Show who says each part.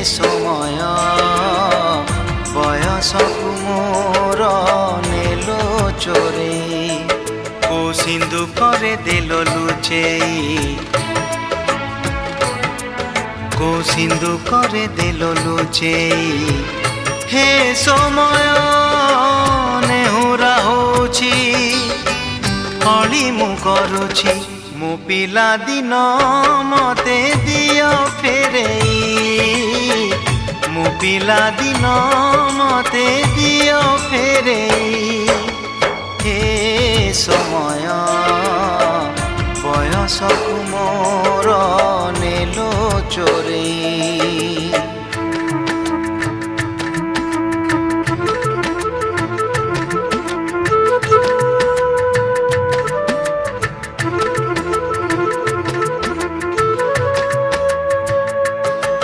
Speaker 1: সময় বয়সকু মোর নেলো চোরেই কো সিন্ধুকরে দেল লুচেই কো সিন্ধুকরে দেল লুচেই হে সময় নেহুরা হଉଛି অলি মু କରୁଛି ମୋ ପିଲା ଦିନ ମତେ ଦିଅ ଫେରେଇ ମୋ ପିଲା ଦିନ ମତେ ଦିଅ ଫେରେଇ ହେ ସମୟ ବୟସକୁ ମୋର ନେଲ ଚୋରେଇ।